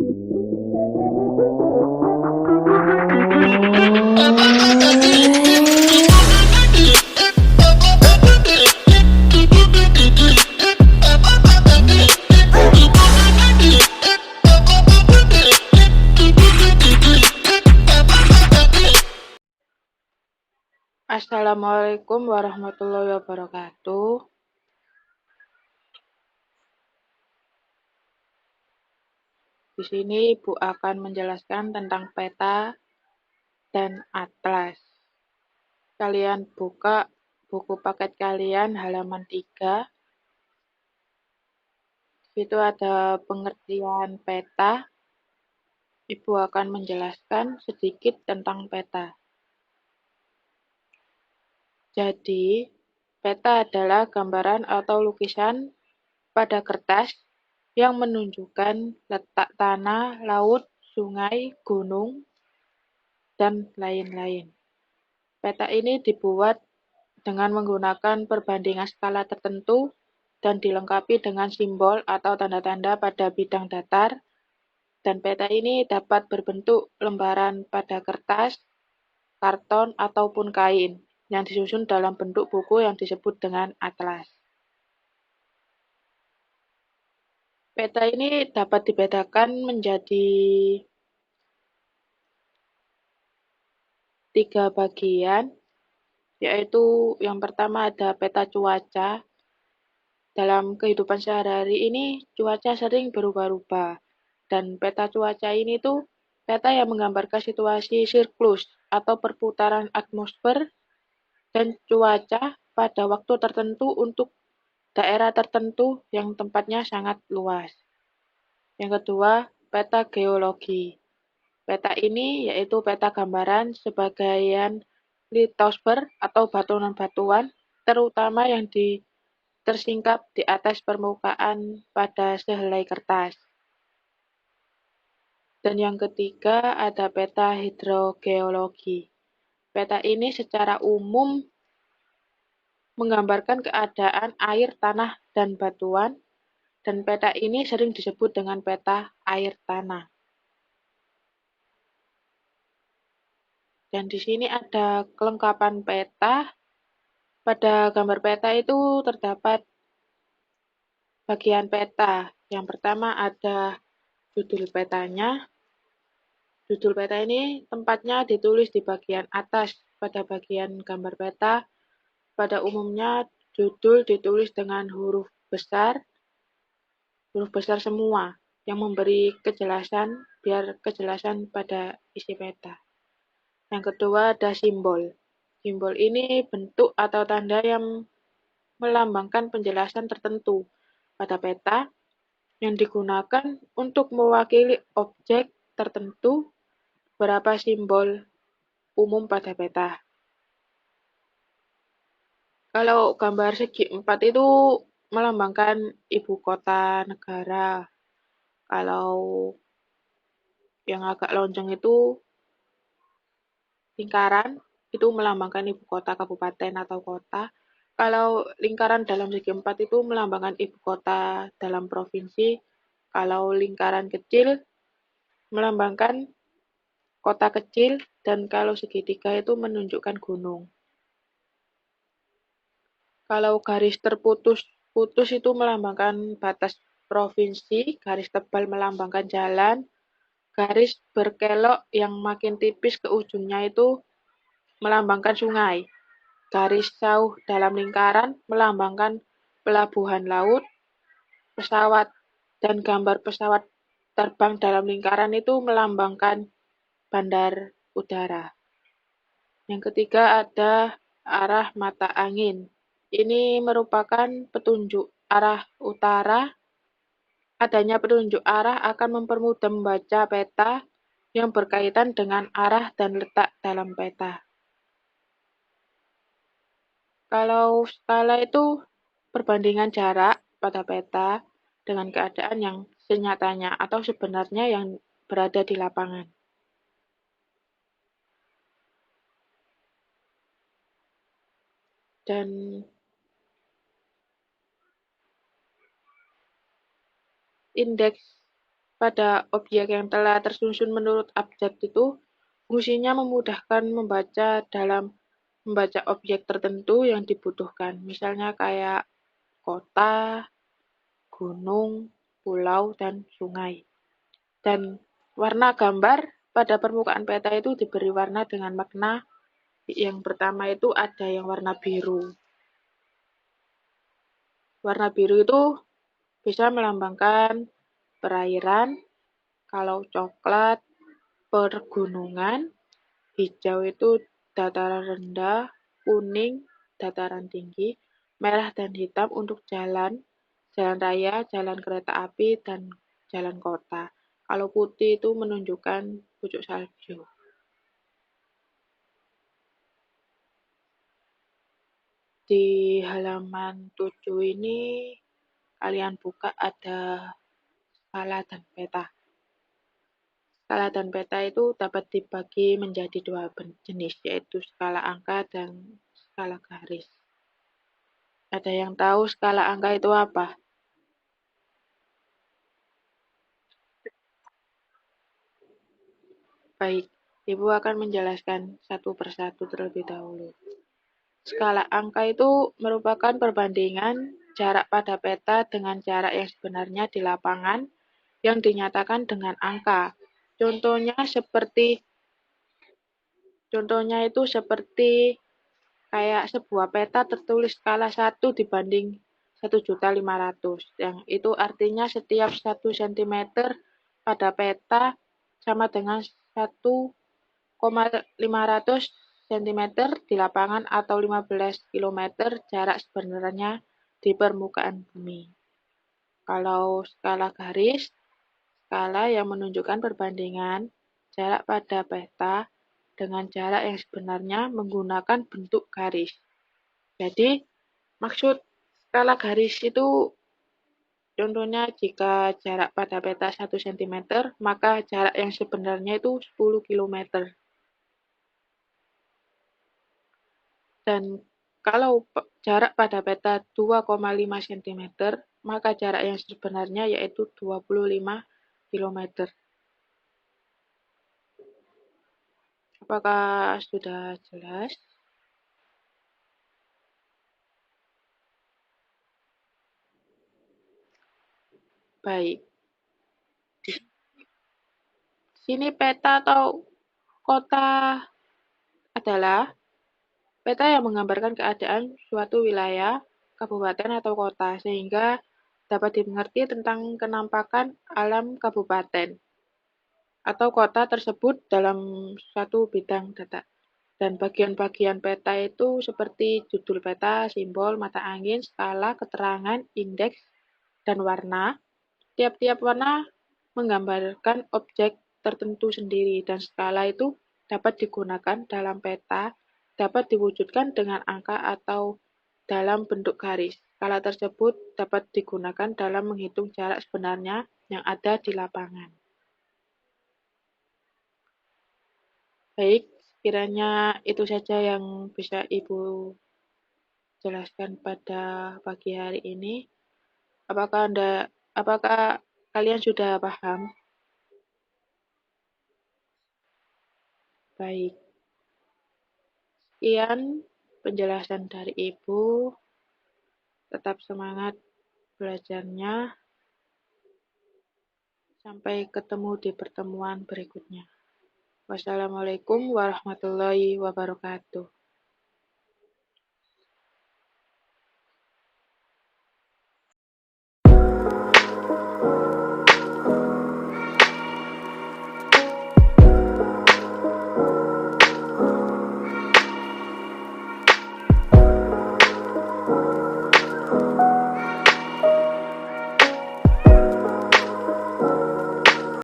Assalamualaikum warahmatullahi wabarakatuh. Di sini Ibu akan menjelaskan tentang peta dan atlas. Kalian buka buku paket kalian halaman 3. Di situ ada pengertian peta. Ibu akan menjelaskan sedikit tentang peta. Jadi, peta adalah gambaran atau lukisan pada kertas yang menunjukkan letak tanah, laut, sungai, gunung, dan lain-lain. Peta ini dibuat dengan menggunakan perbandingan skala tertentu dan dilengkapi dengan simbol atau tanda-tanda pada bidang datar, dan peta ini dapat berbentuk lembaran pada kertas, karton, ataupun kain yang disusun dalam bentuk buku yang disebut dengan atlas. Peta ini dapat dibedakan menjadi 3 bagian, yaitu yang pertama ada peta cuaca. Dalam kehidupan sehari-hari ini, cuaca sering berubah-ubah. Dan peta cuaca ini tuh peta yang menggambarkan situasi siklus atau perputaran atmosfer dan cuaca pada waktu tertentu untuk daerah tertentu yang tempatnya sangat luas. Yang kedua, peta geologi. Peta ini yaitu peta gambaran sebagian litosfer atau batuan-batuan, terutama yang tersingkap di atas permukaan pada sehelai kertas. Dan yang ketiga ada peta hidrogeologi. Peta ini secara umum menggambarkan keadaan air, tanah, dan batuan, dan peta ini sering disebut dengan peta air tanah. Dan di sini ada kelengkapan peta. Pada gambar peta itu terdapat bagian peta. Yang pertama ada judul petanya. Judul peta ini tempatnya ditulis di bagian atas pada bagian gambar peta. Pada umumnya judul ditulis dengan huruf besar semua, yang memberi kejelasan biar kejelasan pada isi peta. Yang kedua ada simbol. Simbol ini bentuk atau tanda yang melambangkan penjelasan tertentu pada peta yang digunakan untuk mewakili objek tertentu. Beberapa simbol umum pada peta. Kalau gambar segi 4 itu melambangkan ibu kota negara. Kalau yang agak lonjong itu lingkaran, itu melambangkan ibu kota kabupaten atau kota. Kalau lingkaran dalam segi 4 itu melambangkan ibu kota dalam provinsi. Kalau lingkaran kecil melambangkan kota kecil, dan kalau segitiga itu menunjukkan gunung. Kalau garis terputus itu melambangkan batas provinsi, garis tebal melambangkan jalan, garis berkelok yang makin tipis ke ujungnya itu melambangkan sungai, garis jauh dalam lingkaran melambangkan pelabuhan laut, pesawat, dan gambar pesawat terbang dalam lingkaran itu melambangkan bandar udara. Yang ketiga ada arah mata angin. Ini merupakan petunjuk arah utara. Adanya petunjuk arah akan mempermudah membaca peta yang berkaitan dengan arah dan letak dalam peta. Kalau skala itu perbandingan jarak pada peta dengan keadaan yang senyatanya atau sebenarnya yang berada di lapangan. Dan indeks pada objek yang telah tersusun menurut abjad itu, fungsinya memudahkan membaca objek tertentu yang dibutuhkan. Misalnya kayak kota, gunung, pulau, dan sungai. Dan warna gambar pada permukaan peta itu diberi warna dengan makna. Yang pertama itu ada yang warna biru. Warna biru itu bisa melambangkan perairan, kalau coklat pergunungan, hijau itu dataran rendah, kuning dataran tinggi, merah dan hitam untuk jalan, jalan raya, jalan kereta api, dan jalan kota. Kalau putih itu menunjukkan pucuk salju. Di halaman 7 ini kalian buka ada skala dan peta. Skala dan peta itu dapat dibagi menjadi dua jenis, yaitu skala angka dan skala garis. Ada yang tahu skala angka itu apa? Baik, Ibu akan menjelaskan satu persatu terlebih dahulu. Skala angka itu merupakan perbandingan jarak pada peta dengan jarak yang sebenarnya di lapangan yang dinyatakan dengan angka. Contohnya itu seperti kayak sebuah peta tertulis skala 1/1.500.000, yang itu artinya setiap 1 cm pada peta sama dengan 1,500 cm di lapangan atau 15 km jarak sebenarnya di permukaan bumi. Kalau skala garis, skala yang menunjukkan perbandingan jarak pada peta dengan jarak yang sebenarnya menggunakan bentuk garis. Jadi, maksud skala garis itu contohnya jika jarak pada peta 1 cm, maka jarak yang sebenarnya itu 10 km. Dan kalau jarak pada peta 2,5 cm, maka jarak yang sebenarnya yaitu 25 km. Apakah sudah jelas? Baik. Di sini peta atau kota adalah peta yang menggambarkan keadaan suatu wilayah, kabupaten atau kota, sehingga dapat dimengerti tentang kenampakan alam kabupaten atau kota tersebut dalam suatu bidang data. Dan bagian-bagian peta itu seperti judul peta, simbol, mata angin, skala, keterangan, indeks, dan warna. Tiap-tiap warna menggambarkan objek tertentu sendiri, dan skala itu dapat digunakan dalam peta, dapat diwujudkan dengan angka atau dalam bentuk garis. Skala tersebut dapat digunakan dalam menghitung jarak sebenarnya yang ada di lapangan. Baik, kiranya itu saja yang bisa Ibu jelaskan pada pagi hari ini. Apakah kalian sudah paham? Baik, sekian penjelasan dari Ibu. Tetap semangat belajarnya. Sampai ketemu di pertemuan berikutnya. Wassalamualaikum warahmatullahi wabarakatuh.